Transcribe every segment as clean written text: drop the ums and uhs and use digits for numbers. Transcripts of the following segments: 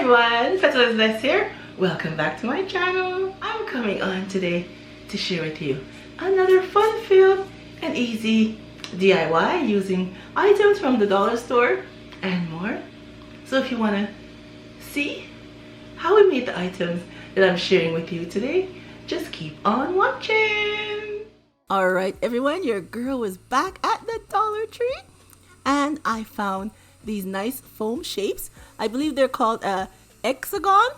everyone, Dazzling here. Welcome back to my channel. I'm coming on today to share with you another fun-filled and easy DIY using items from the dollar store and more. So if you want to see how we made the items that I'm sharing with you today, just keep on watching. Alright everyone, your girl was back at the Dollar Tree and I found these nice foam shapes. I believe they're called a Hexagon.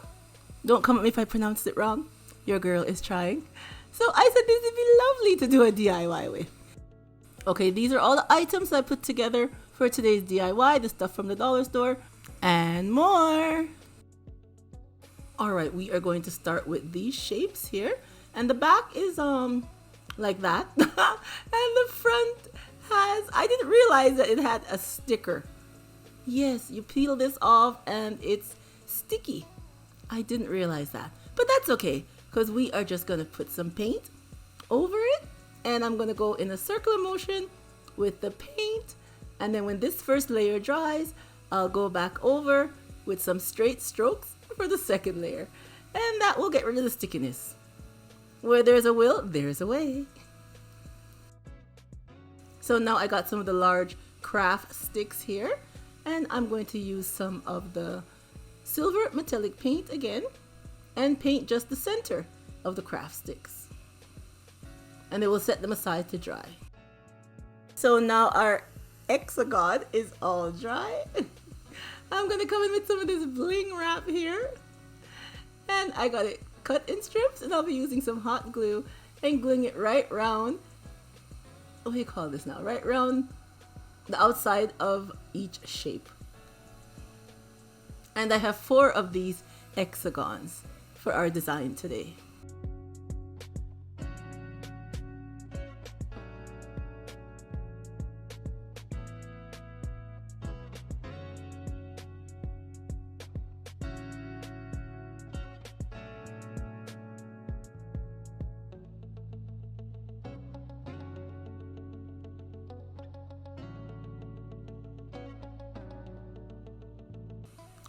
Don't come at me if I pronounced it wrong. Your girl is trying. So I said this would be lovely to do a DIY with. Okay, these are all the items I put together for today's DIY. The stuff from the dollar store and more. Alright, we are going to start with these shapes here. And the back is like that. And the front has, I didn't realize that it had a sticker. Yes, you peel this off and it's sticky. I didn't realize that. But that's okay, because we are just going to put some paint over it. And I'm going to go in a circular motion with the paint. And then when this first layer dries, I'll go back over with some straight strokes for the second layer. And that will get rid of the stickiness. Where there's a will, there's a way. So now I got some of the large craft sticks here. And I'm going to use some of the silver metallic paint again and paint just the center of the craft sticks. And then we'll set them aside to dry. So now our hexagon is all dry. I'm going to come in with some of this bling wrap here. And I got it cut in strips and I'll be using some hot glue and gluing it right round. What do you call this now? Right round the outside of each shape. And I have 4 of these hexagons for our design today.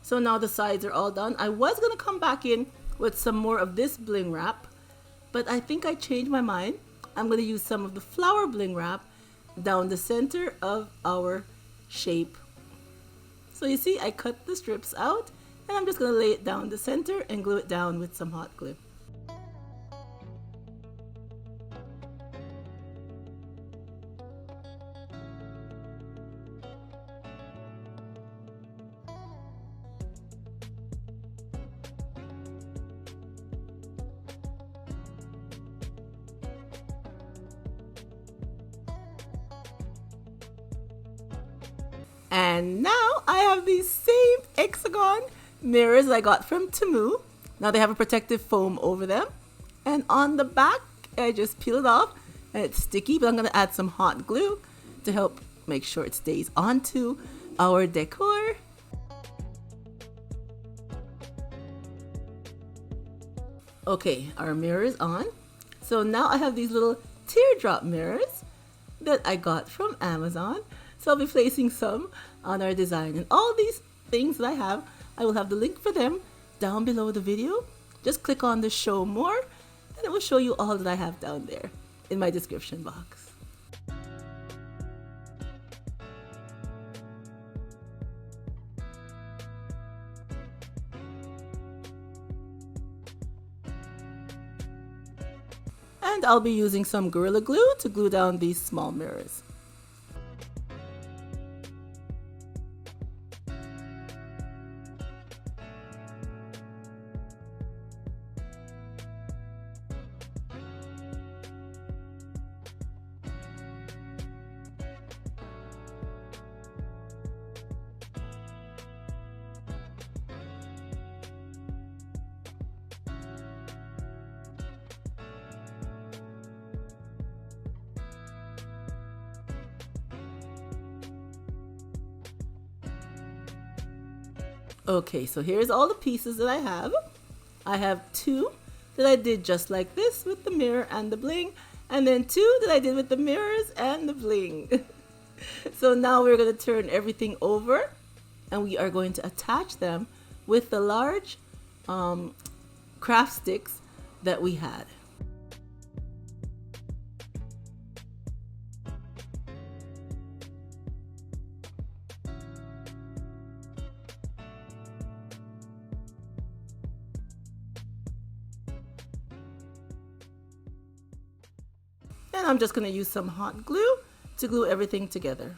So now the sides are all done. I was going to come back in with some more of this bling wrap, but I think I changed my mind. I'm going to use some of the flower bling wrap down the center of our shape. So you see, I cut the strips out and I'm just going to lay it down the center and glue it down with some hot glue. And now I have these same hexagon mirrors I got from Temu. Now they have a protective foam over them. And on the back, I just peel it off and it's sticky, but I'm going to add some hot glue to help make sure it stays onto our decor. Okay, our mirror is on. So now I have these little teardrop mirrors that I got from Amazon. So I'll be placing some on our design. And all these things that I will have the link for them down below the video. Just click on the show more and it will show you all that I have down there in my description box. And I'll be using some Gorilla Glue to glue down these small mirrors. Okay, so here's all the pieces that I have. I have 2 that I did just like this with the mirror and the bling, and then 2 that I did with the mirrors and the bling. So now we're going to turn everything over and we are going to attach them with the large craft sticks that we had. And I'm just going to use some hot glue to glue everything together.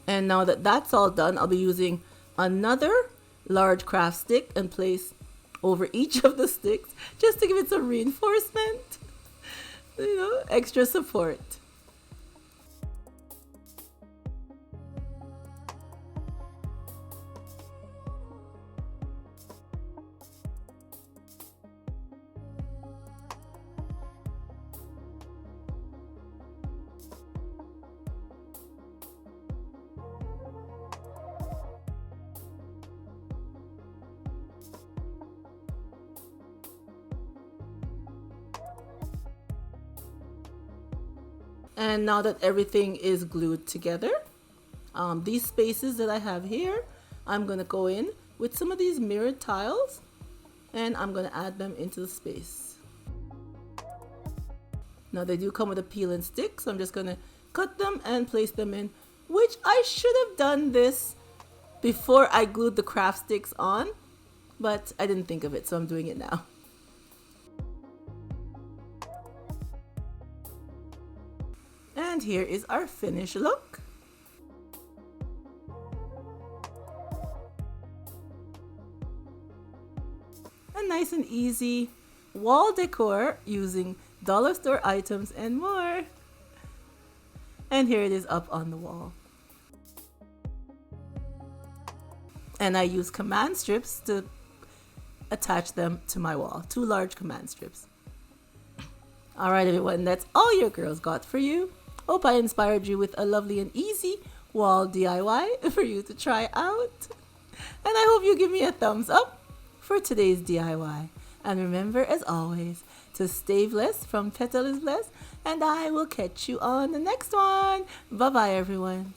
And now that that's all done, I'll be using another large craft stick and place over each of the sticks just to give it some reinforcement, you know, extra support. And now that everything is glued together, these spaces that I have here, I'm going to go in with some of these mirrored tiles and I'm going to add them into the space. Now they do come with a peel and stick, so I'm just going to cut them and place them in, which I should have done this before I glued the craft sticks on, but I didn't think of it, so I'm doing it now. And here is our finished look. A nice and easy wall decor using dollar store items and more. And here it is up on the wall. And I use command strips to attach them to my wall. 2 large command strips. Alright everyone, that's all your girls got for you. Hope I inspired you with a lovely and easy wall DIY for you to try out. And I hope you give me a thumbs up for today's DIY. And remember, as always, to stay blessed from Petal is Blessed. And I will catch you on the next one. Bye-bye, everyone.